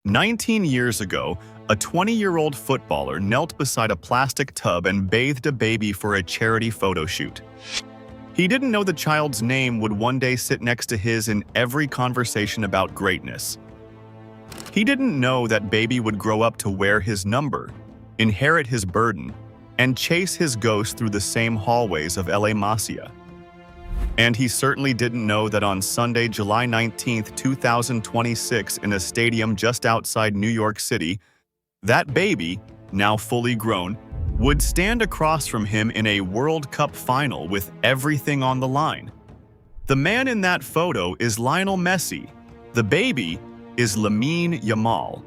19 years ago, a 20-year-old footballer knelt beside a plastic tub and bathed a baby for a charity photo shoot. He didn't know the child's name would one day sit next to his in every conversation about greatness. He didn't know that baby would grow up to wear his number, inherit his burden, and chase his ghost through the same hallways of La Masia. And he certainly didn't know that on Sunday, July 19, 2026, in a stadium just outside New York City, that baby, now fully grown, would stand across from him in a World Cup final with everything on the line. The man in that photo is Lionel Messi. The baby is Lamine Yamal.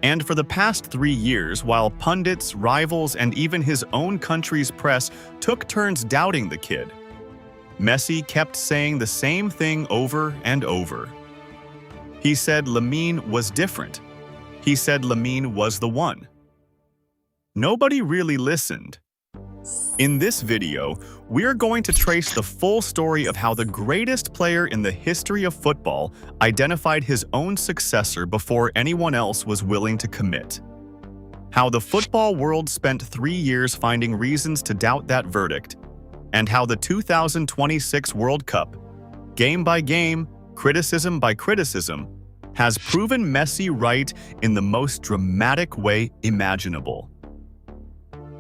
And for the past 3 years, while pundits, rivals, and even his own country's press took turns doubting the kid, Messi kept saying the same thing over and over. He said Lamine was different. He said Lamine was the one. Nobody really listened. In this video, we're going to trace the full story of how the greatest player in the history of football identified his own successor before anyone else was willing to commit. How the football world spent 3 years finding reasons to doubt that verdict, and how the 2026 World Cup, game by game, criticism by criticism, has proven Messi right in the most dramatic way imaginable.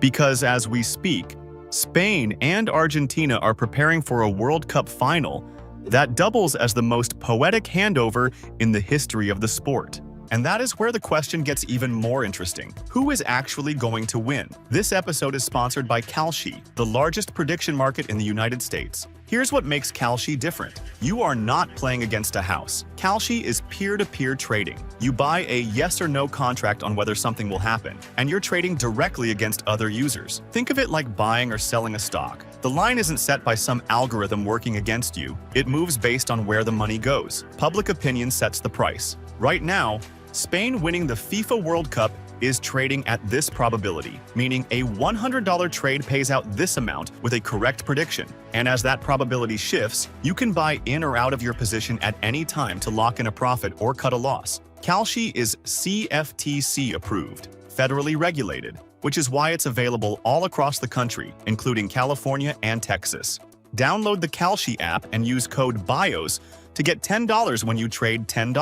Because as we speak, Spain and Argentina are preparing for a World Cup final that doubles as the most poetic handover in the history of the sport. And that is where the question gets even more interesting. Who is actually going to win? This episode is sponsored by Kalshi, the largest prediction market in the United States. Here's what makes Kalshi different. You are not playing against a house. Kalshi is peer-to-peer trading. You buy a yes or no contract on whether something will happen, and you're trading directly against other users. Think of it like buying or selling a stock. The line isn't set by some algorithm working against you. It moves based on where the money goes. Public opinion sets the price. Right now, Spain winning the FIFA World Cup is trading at this probability, meaning a $100 trade pays out this amount with a correct prediction. And as that probability shifts, you can buy in or out of your position at any time to lock in a profit or cut a loss. Kalshi is CFTC approved, federally regulated, which is why it's available all across the country, including California and Texas. Download the Kalshi app and use code BIOS to get $10 when you trade $10.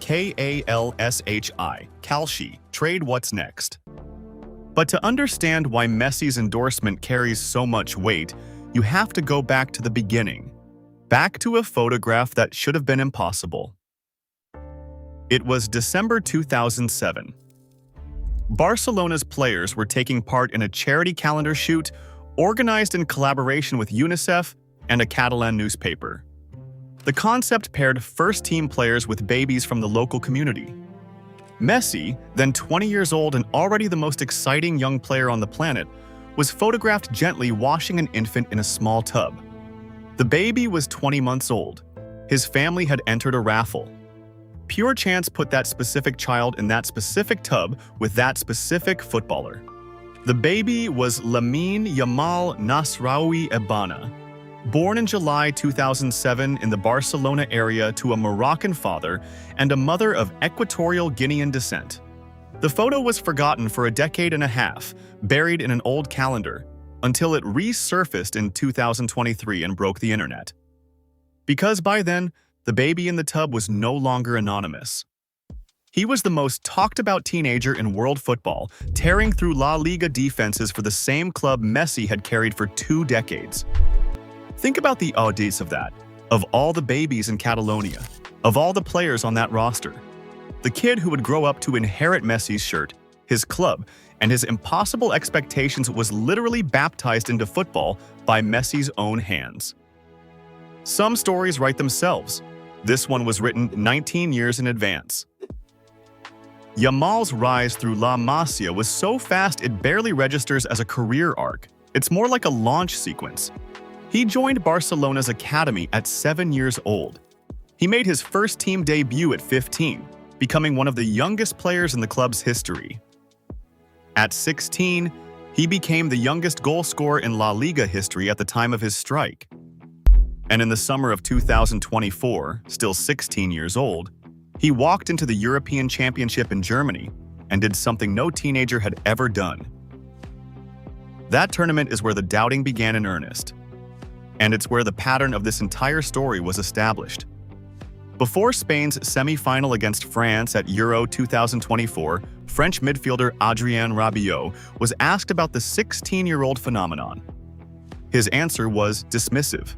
Kalshi. Kalshi. Trade what's next. But to understand why Messi's endorsement carries so much weight, you have to go back to the beginning. Back to a photograph that should have been impossible. It was December 2007. Barcelona's players were taking part in a charity calendar shoot organized in collaboration with UNICEF and a Catalan newspaper. The concept paired first-team players with babies from the local community. Messi, then 20 years old and already the most exciting young player on the planet, was photographed gently washing an infant in a small tub. The baby was 20 months old. His family had entered a raffle. Pure chance put that specific child in that specific tub with that specific footballer. The baby was Lamine Yamal Nasraoui Ebana. Born in July 2007 in the Barcelona area to a Moroccan father and a mother of Equatorial Guinean descent. The photo was forgotten for a decade and a half, buried in an old calendar, until it resurfaced in 2023 and broke the internet. Because by then, the baby in the tub was no longer anonymous. He was the most talked-about teenager in world football, tearing through La Liga defenses for the same club Messi had carried for 2 decades. Think about the audace of that, of all the babies in Catalonia, of all the players on that roster. The kid who would grow up to inherit Messi's shirt, his club, and his impossible expectations was literally baptized into football by Messi's own hands. Some stories write themselves. This one was written 19 years in advance. Yamal's rise through La Masia was so fast it barely registers as a career arc. It's more like a launch sequence. He joined Barcelona's academy at 7 years old. He made his first team debut at 15, becoming one of the youngest players in the club's history. At 16, he became the youngest goal scorer in La Liga history at the time of his strike. And in the summer of 2024, still 16 years old, He walked into the European Championship in Germany and did something no teenager had ever done. That tournament is where the doubting began in earnest, and it's where the pattern of this entire story was established. Before Spain's semi-final against France at Euro 2024, French midfielder Adrien Rabiot was asked about the 16-year-old phenomenon. His answer was dismissive.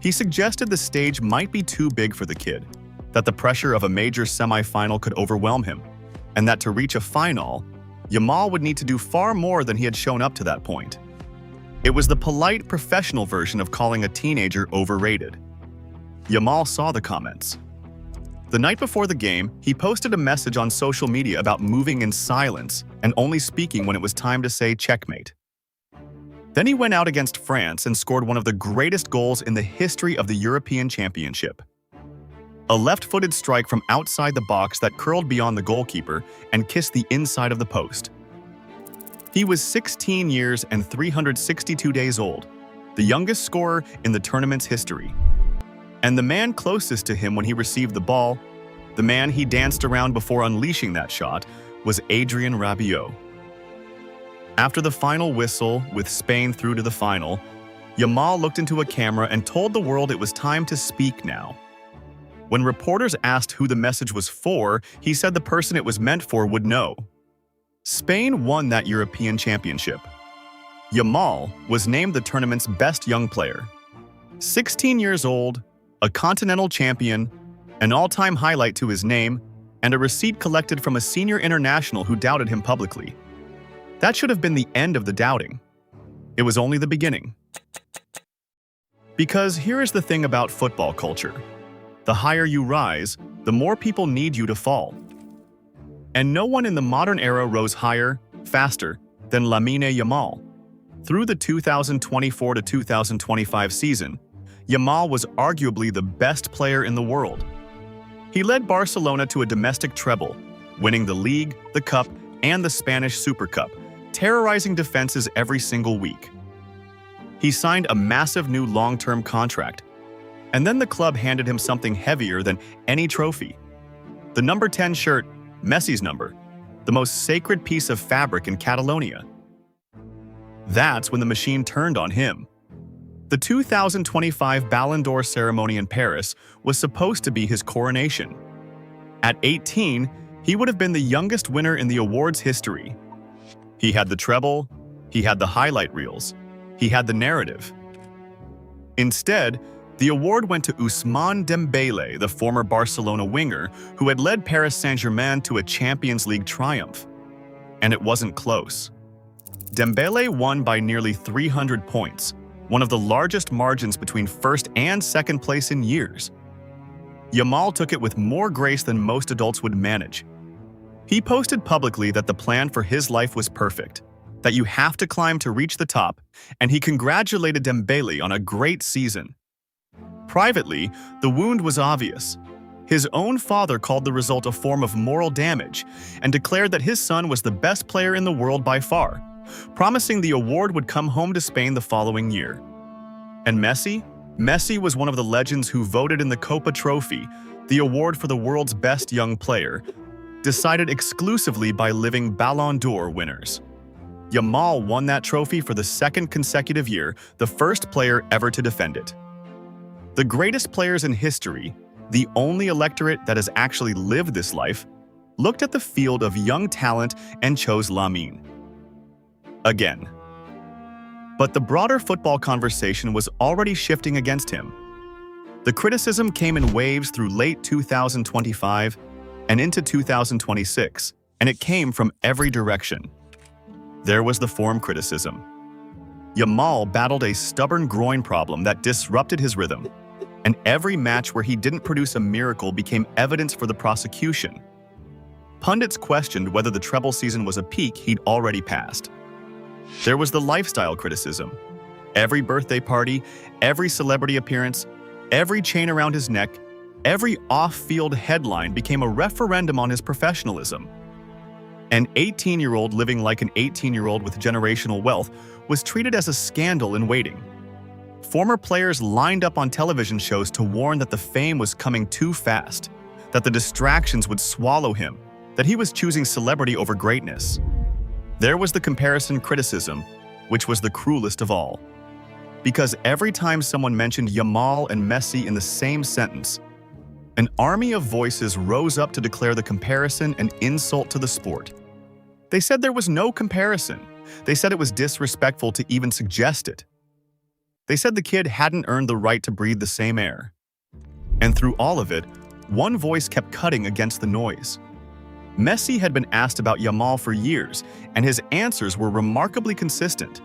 He suggested the stage might be too big for the kid, that the pressure of a major semi-final could overwhelm him, and that to reach a final, Yamal would need to do far more than he had shown up to that point. It was the polite, professional version of calling a teenager overrated. Yamal saw the comments. The night before the game, he posted a message on social media about moving in silence and only speaking when it was time to say checkmate. Then he went out against France and scored one of the greatest goals in the history of the European Championship. A left-footed strike from outside the box that curled beyond the goalkeeper and kissed the inside of the post. He was 16 years and 362 days old, the youngest scorer in the tournament's history. And the man closest to him when he received the ball, the man he danced around before unleashing that shot, was Adrien Rabiot. After the final whistle, with Spain through to the final, Yamal looked into a camera and told the world it was time to speak now. When reporters asked who the message was for, he said the person it was meant for would know. Spain won that European Championship. Yamal was named the tournament's best young player. 16 years old, a continental champion, an all-time highlight to his name, and a receipt collected from a senior international who doubted him publicly. That should have been the end of the doubting. It was only the beginning. Because here is the thing about football culture. The higher you rise, the more people need you to fall. And no one in the modern era rose higher, faster, than Lamine Yamal. Through the 2024 to 2025 season, Yamal was arguably the best player in the world. He led Barcelona to a domestic treble, winning the league, the cup, and the Spanish Super Cup, terrorizing defenses every single week. He signed a massive new long-term contract, and then the club handed him something heavier than any trophy. The number 10 shirt, Messi's number, the most sacred piece of fabric in Catalonia. That's when the machine turned on him. The 2025 Ballon d'Or ceremony in Paris was supposed to be his coronation. At 18, he would have been the youngest winner in the award's history. He had the treble, he had the highlight reels, he had the narrative. Instead, the award went to Ousmane Dembélé, the former Barcelona winger, who had led Paris Saint-Germain to a Champions League triumph. And it wasn't close. Dembélé won by nearly 300 points, one of the largest margins between first and second place in years. Yamal took it with more grace than most adults would manage. He posted publicly that the plan for his life was perfect, that you have to climb to reach the top, and he congratulated Dembélé on a great season. Privately, the wound was obvious. His own father called the result a form of moral damage and declared that his son was the best player in the world by far, promising the award would come home to Spain the following year. And Messi? Messi was one of the legends who voted in the Copa Trophy, the award for the world's best young player, decided exclusively by living Ballon d'Or winners. Yamal won that trophy for the second consecutive year, the first player ever to defend it. The greatest players in history, the only electorate that has actually lived this life, looked at the field of young talent and chose Lamine. Again. But the broader football conversation was already shifting against him. The criticism came in waves through late 2025 and into 2026, and it came from every direction. There was the form criticism. Yamal battled a stubborn groin problem that disrupted his rhythm, and every match where he didn't produce a miracle became evidence for the prosecution. Pundits questioned whether the treble season was a peak he'd already passed. There was the lifestyle criticism. Every birthday party, every celebrity appearance, every chain around his neck, every off-field headline became a referendum on his professionalism. An 18-year-old living like an 18-year-old with generational wealth was treated as a scandal in waiting. Former players lined up on television shows to warn that the fame was coming too fast, that the distractions would swallow him, that he was choosing celebrity over greatness. There was the comparison criticism, which was the cruelest of all. Because every time someone mentioned Yamal and Messi in the same sentence, an army of voices rose up to declare the comparison an insult to the sport. They said there was no comparison. They said it was disrespectful to even suggest it. They said the kid hadn't earned the right to breathe the same air. And through all of it, one voice kept cutting against the noise. Messi had been asked about Yamal for years, and his answers were remarkably consistent.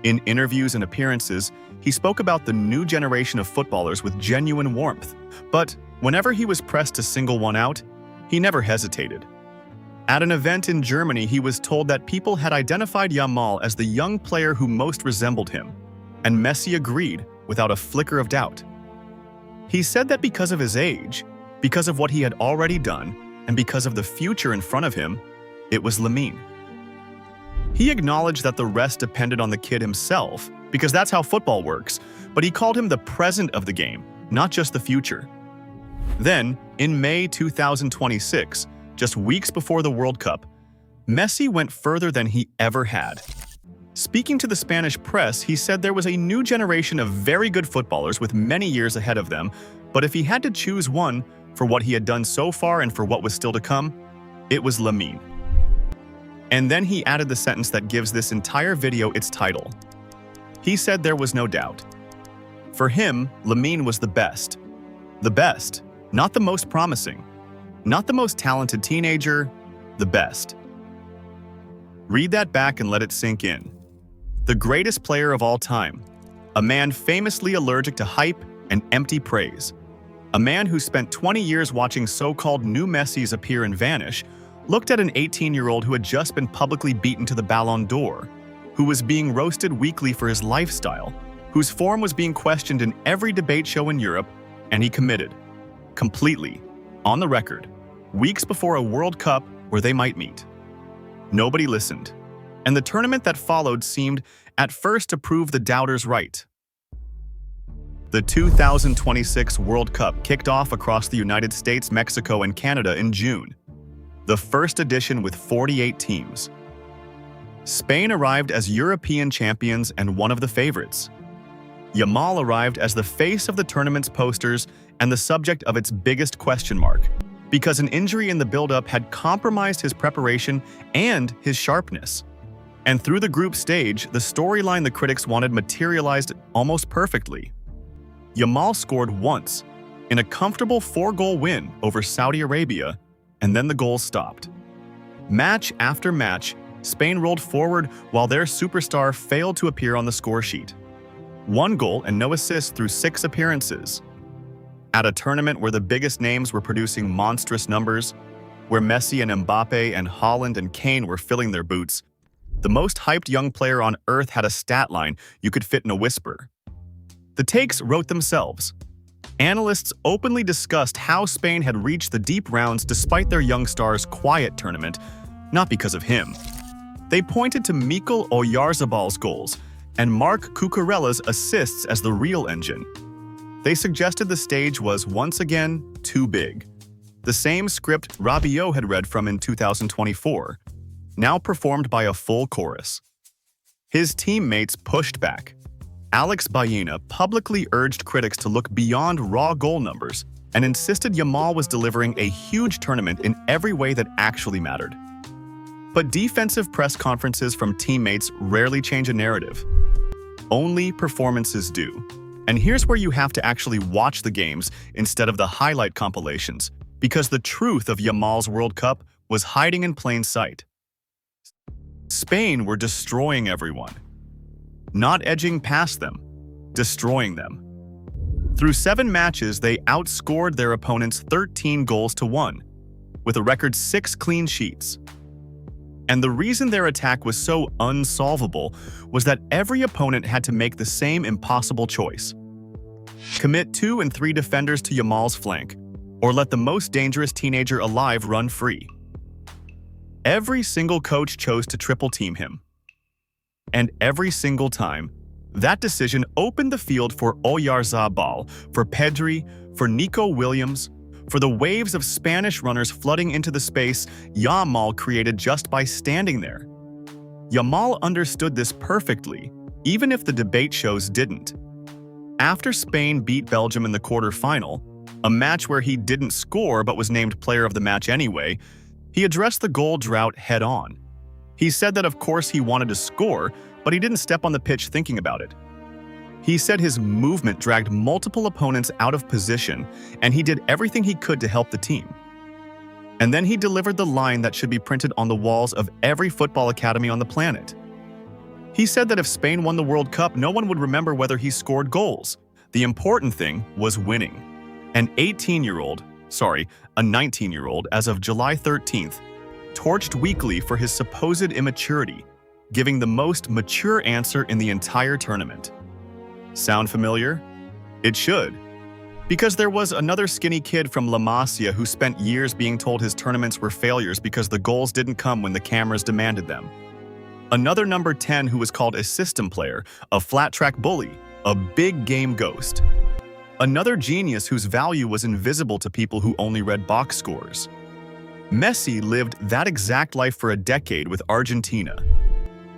In interviews and appearances, he spoke about the new generation of footballers with genuine warmth. But whenever he was pressed to single one out, he never hesitated. At an event in Germany, he was told that people had identified Yamal as the young player who most resembled him, and Messi agreed without a flicker of doubt. He said that because of his age, because of what he had already done, and because of the future in front of him, it was Lamine. He acknowledged that the rest depended on the kid himself, because that's how football works, but he called him the present of the game, not just the future. Then, in May 2026, just weeks before the World Cup, Messi went further than he ever had. Speaking to the Spanish press, he said there was a new generation of very good footballers with many years ahead of them, but if he had to choose one for what he had done so far and for what was still to come, it was Lamine. And then he added the sentence that gives this entire video its title. He said there was no doubt. For him, Lamine was the best. The best, not the most promising, not the most talented teenager, the best. Read that back and let it sink in. The greatest player of all time, a man famously allergic to hype and empty praise, a man who spent 20 years watching so-called new Messis appear and vanish, looked at an 18-year-old who had just been publicly beaten to the Ballon d'Or, who was being roasted weekly for his lifestyle, whose form was being questioned in every debate show in Europe, and he committed, completely, on the record, weeks before a World Cup where they might meet. Nobody listened, and the tournament that followed seemed, at first, to prove the doubters right. The 2026 World Cup kicked off across the United States, Mexico, and Canada in June, the first edition with 48 teams. Spain arrived as European champions and one of the favorites. Yamal arrived as the face of the tournament's posters and the subject of its biggest question mark, because an injury in the build-up had compromised his preparation and his sharpness. And through the group stage, the storyline the critics wanted materialized almost perfectly. Yamal scored once, in a comfortable 4-goal win over Saudi Arabia, and then the goals stopped. Match after match, Spain rolled forward while their superstar failed to appear on the score sheet. 1 goal and no assists through 6 appearances. At a tournament where the biggest names were producing monstrous numbers, where Messi and Mbappe and Haaland and Kane were filling their boots, the most hyped young player on earth had a stat line you could fit in a whisper. The takes wrote themselves. Analysts openly discussed how Spain had reached the deep rounds despite their young star's quiet tournament, not because of him. They pointed to Mikel Oyarzabal's goals and Marc Cucurella's assists as the real engine. They suggested the stage was, once again, too big. The same script Rabiot had read from in 2024, now performed by a full chorus. His teammates pushed back. Alex Baena publicly urged critics to look beyond raw goal numbers and insisted Yamal was delivering a huge tournament in every way that actually mattered. But defensive press conferences from teammates rarely change a narrative. Only performances do. And here's where you have to actually watch the games instead of the highlight compilations, because the truth of Yamal's World Cup was hiding in plain sight. Spain were destroying everyone. Not edging past them, destroying them. Through 7 matches, they outscored their opponents 13-1, with a record 6 clean sheets. And the reason their attack was so unsolvable was that every opponent had to make the same impossible choice. Commit 2 and 3 defenders to Yamal's flank, or let the most dangerous teenager alive run free. Every single coach chose to triple team him. And every single time, that decision opened the field for Oyarzabal, for Pedri, for Nico Williams, for the waves of Spanish runners flooding into the space Yamal created just by standing there. Yamal understood this perfectly, even if the debate shows didn't. After Spain beat Belgium in the quarterfinal, a match where he didn't score but was named player of the match anyway, he addressed the goal drought head-on. He said that of course he wanted to score, but he didn't step on the pitch thinking about it. He said his movement dragged multiple opponents out of position, and he did everything he could to help the team. And then he delivered the line that should be printed on the walls of every football academy on the planet. He said that if Spain won the World Cup, no one would remember whether he scored goals. The important thing was winning. A 19-year-old, as of July 13th, torched weekly for his supposed immaturity, giving the most mature answer in the entire tournament. Sound familiar? It should. Because there was another skinny kid from La Masia who spent years being told his tournaments were failures because the goals didn't come when the cameras demanded them. Another number 10 who was called a system player, a flat-track bully, a big game ghost. Another genius whose value was invisible to people who only read box scores. Messi lived that exact life for a decade with Argentina.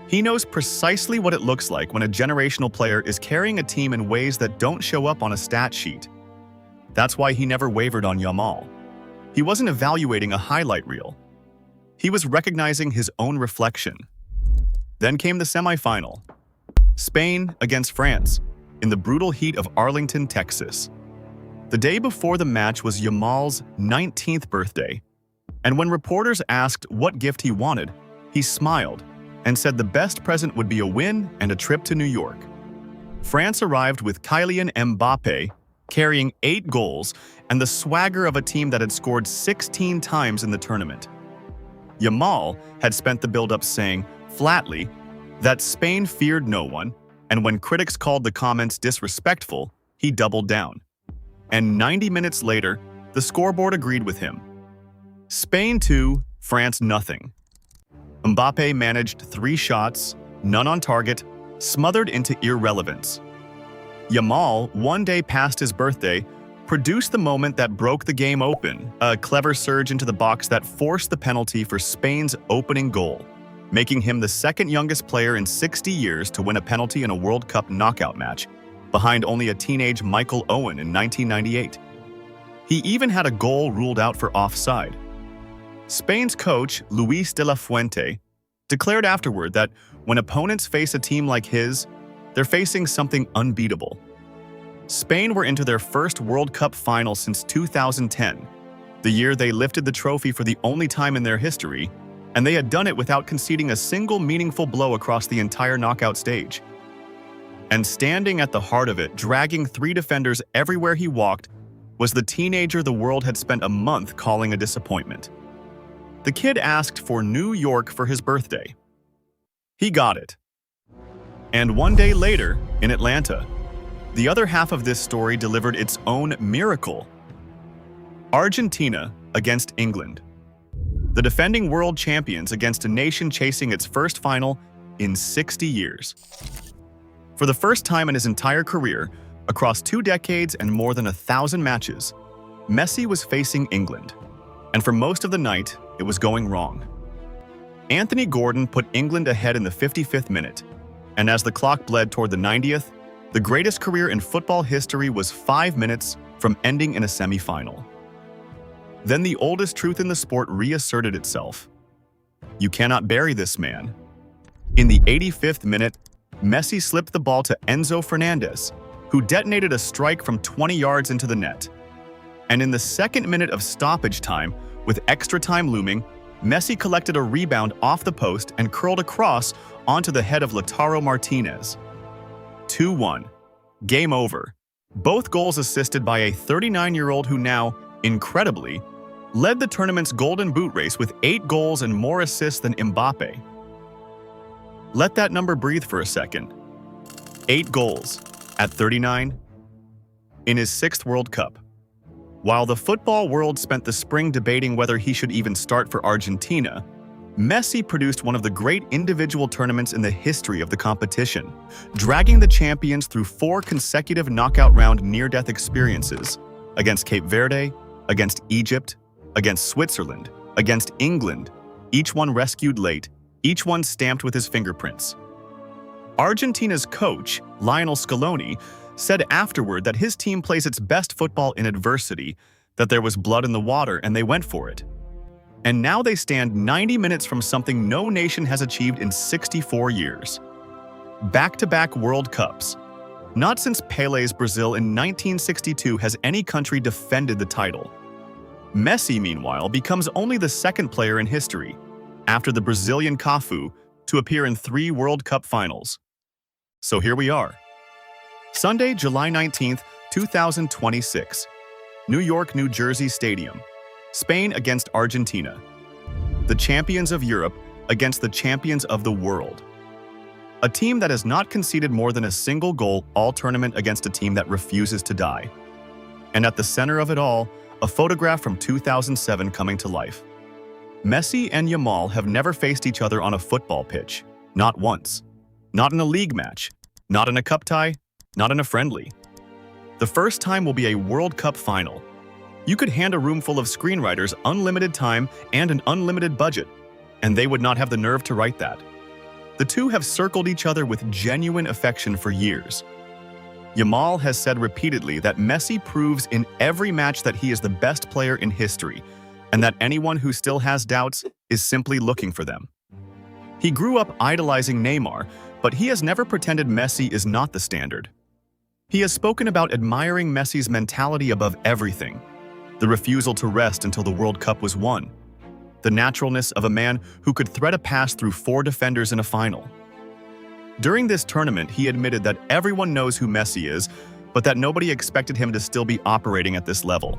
He knows precisely what it looks like when a generational player is carrying a team in ways that don't show up on a stat sheet. That's why he never wavered on Yamal. He wasn't evaluating a highlight reel. He was recognizing his own reflection. Then came the semifinal. Spain against France, in the brutal heat of Arlington, Texas. The day before the match was Yamal's 19th birthday, and when reporters asked what gift he wanted, he smiled and said the best present would be a win and a trip to New York. France arrived with Kylian Mbappé carrying 8 goals and the swagger of a team that had scored 16 times in the tournament. Yamal had spent the build-up saying, flatly, that Spain feared no one, and when critics called the comments disrespectful, he doubled down. And 90 minutes later, the scoreboard agreed with him. Spain 2, France nothing. Mbappé managed 3 shots, none on target, smothered into irrelevance. Yamal, one day past his birthday, produced the moment that broke the game open, a clever surge into the box that forced the penalty for Spain's opening goal, making him the second youngest player in 60 years to win a penalty in a World Cup knockout match, behind only a teenage Michael Owen in 1998. He even had a goal ruled out for offside. Spain's coach, Luis de la Fuente, declared afterward that when opponents face a team like his, they're facing something unbeatable. Spain were into their first World Cup final since 2010, the year they lifted the trophy for the only time in their history, and they had done it without conceding a single meaningful blow across the entire knockout stage. And standing at the heart of it, dragging 3 defenders everywhere he walked, was the teenager the world had spent a month calling a disappointment. The kid asked for New York for his birthday. He got it. And one day later, in Atlanta, the other half of this story delivered its own miracle. Argentina against England. The defending world champions against a nation chasing its first final in 60 years. For the first time in his entire career, across 2 decades and more than 1,000 matches, Messi was facing England. And for most of the night, it was going wrong. Anthony Gordon put England ahead in the 55th minute, and as the clock bled toward the 90th, the greatest career in football history was 5 minutes from ending in a semi-final. Then the oldest truth in the sport reasserted itself. You cannot bury this man. In the 85th minute, Messi slipped the ball to Enzo Fernandez, who detonated a strike from 20 yards into the net. And in the 2nd minute of stoppage time, with extra time looming, Messi collected a rebound off the post and curled across onto the head of Lautaro Martinez. 2-1. Game over. Both goals assisted by a 39-year-old who now, incredibly, led the tournament's Golden Boot race with 8 goals and more assists than Mbappé. Let that number breathe for a second. 8 goals at 39 in his 6th World Cup. While the football world spent the spring debating whether he should even start for Argentina, Messi produced one of the great individual tournaments in the history of the competition, dragging the champions through 4 consecutive knockout round near-death experiences against Cape Verde, against Egypt, against Switzerland, against England, each one rescued late, each one stamped with his fingerprints. Argentina's coach, Lionel Scaloni, said afterward that his team plays its best football in adversity, that there was blood in the water and they went for it. And now they stand 90 minutes from something no nation has achieved in 64 years. Back-to-back World Cups. Not since Pele's Brazil in 1962 has any country defended the title. Messi, meanwhile, becomes only the second player in history, after the Brazilian Cafu, to appear in 3 World Cup finals. So here we are. Sunday, July 19, 2026. New York, New Jersey Stadium. Spain against Argentina. The champions of Europe against the champions of the world. A team that has not conceded more than a single goal all tournament against a team that refuses to die. And at the center of it all, a photograph from 2007 coming to life. Messi and Yamal have never faced each other on a football pitch. Not once. Not in a league match. Not in a cup tie. Not in a friendly. The first time will be a World Cup final. You could hand a room full of screenwriters unlimited time and an unlimited budget, and they would not have the nerve to write that. The two have circled each other with genuine affection for years. Yamal has said repeatedly that Messi proves in every match that he is the best player in history, and that anyone who still has doubts is simply looking for them. He grew up idolizing Neymar, but he has never pretended Messi is not the standard. He has spoken about admiring Messi's mentality above everything, the refusal to rest until the World Cup was won, the naturalness of a man who could thread a pass through 4 defenders in a final. During this tournament, he admitted that everyone knows who Messi is, but that nobody expected him to still be operating at this level.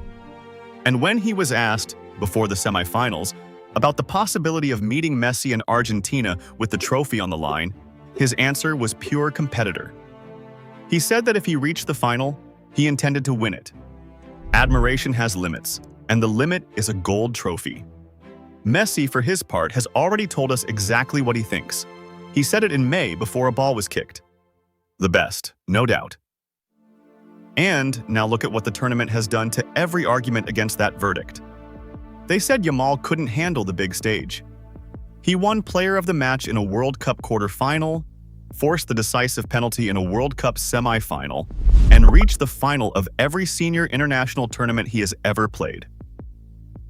And when he was asked, before the semifinals, about the possibility of meeting Messi in Argentina with the trophy on the line, his answer was pure competitor. He said that if he reached the final, he intended to win it. Admiration has limits, and the limit is a gold trophy. Messi, for his part, has already told us exactly what he thinks. He said it in May before a ball was kicked. The best, no doubt. And now look at what the tournament has done to every argument against that verdict. They said Yamal couldn't handle the big stage. He won Player of the Match in a World Cup quarterfinal, forced the decisive penalty in a World Cup semi-final, and reached the final of every senior international tournament he has ever played.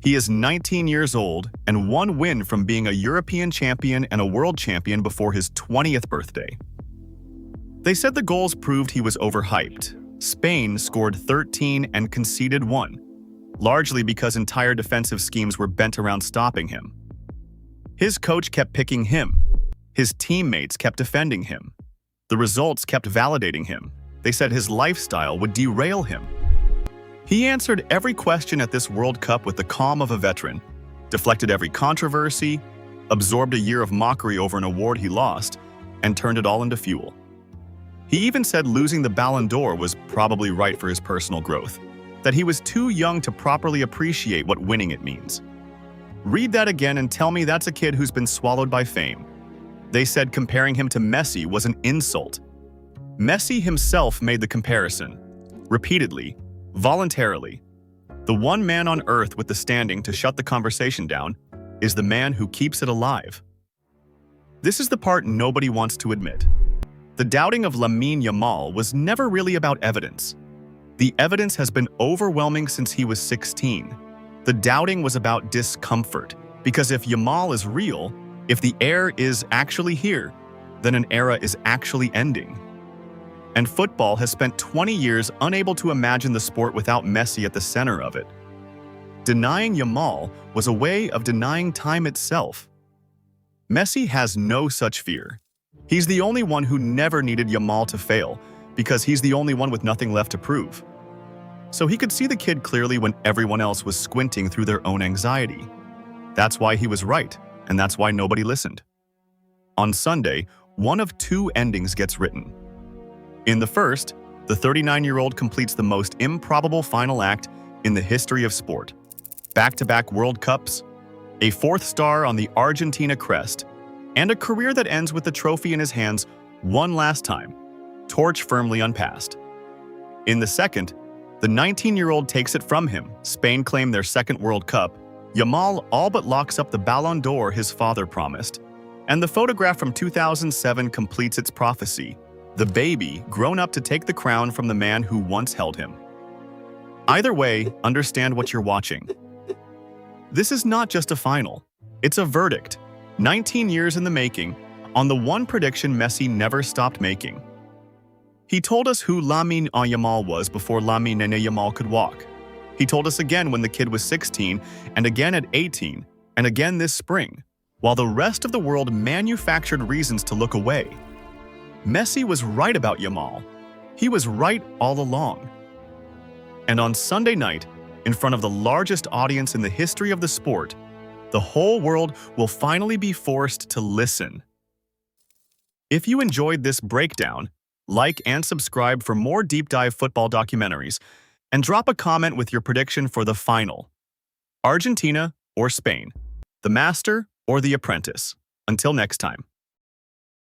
He is 19 years old and 1 win from being a European champion and a world champion before his 20th birthday. They said the goals proved he was overhyped. Spain scored 13 and conceded 1, largely because entire defensive schemes were bent around stopping him. His coach kept picking him. His teammates kept defending him. The results kept validating him. They said his lifestyle would derail him. He answered every question at this World Cup with the calm of a veteran, deflected every controversy, absorbed a year of mockery over an award he lost, and turned it all into fuel. He even said losing the Ballon d'Or was probably right for his personal growth, that he was too young to properly appreciate what winning it means. Read that again and tell me that's a kid who's been swallowed by fame. They said comparing him to Messi was an insult. Messi himself made the comparison, repeatedly, voluntarily. The one man on earth with the standing to shut the conversation down is the man who keeps it alive. This is the part nobody wants to admit. The doubting of Lamine Yamal was never really about evidence. The evidence has been overwhelming since he was 16. The doubting was about discomfort, because if Yamal is real, if the air is actually here, then an era is actually ending. And football has spent 20 years unable to imagine the sport without Messi at the center of it. Denying Yamal was a way of denying time itself. Messi has no such fear. He's the only one who never needed Yamal to fail, because he's the only one with nothing left to prove. So he could see the kid clearly when everyone else was squinting through their own anxiety. That's why he was right, and that's why nobody listened. On Sunday, one of 2 endings gets written. In the first, the 39-year-old completes the most improbable final act in the history of sport. Back-to-back World Cups, a 4th star on the Argentina crest, and a career that ends with the trophy in his hands one last time, torch firmly unpassed. In the second, The 19-year-old takes it from him. Spain claim their second World Cup. Yamal all but locks up the Ballon d'Or his father promised. And the photograph from 2007 completes its prophecy. The baby, grown up to take the crown from the man who once held him. Either way, understand what you're watching. This is not just a final. It's a verdict. 19 years in the making, on the one prediction Messi never stopped making. He told us who Lamine Yamal was before Lamine Yamal could walk. He told us again when the kid was 16, and again at 18, and again this spring, while the rest of the world manufactured reasons to look away. Messi was right about Yamal. He was right all along. And on Sunday night, in front of the largest audience in the history of the sport, the whole world will finally be forced to listen. If you enjoyed this breakdown, like and subscribe for more deep dive football documentaries, and drop a comment with your prediction for the final. Argentina or Spain, the master or the apprentice. Until next time.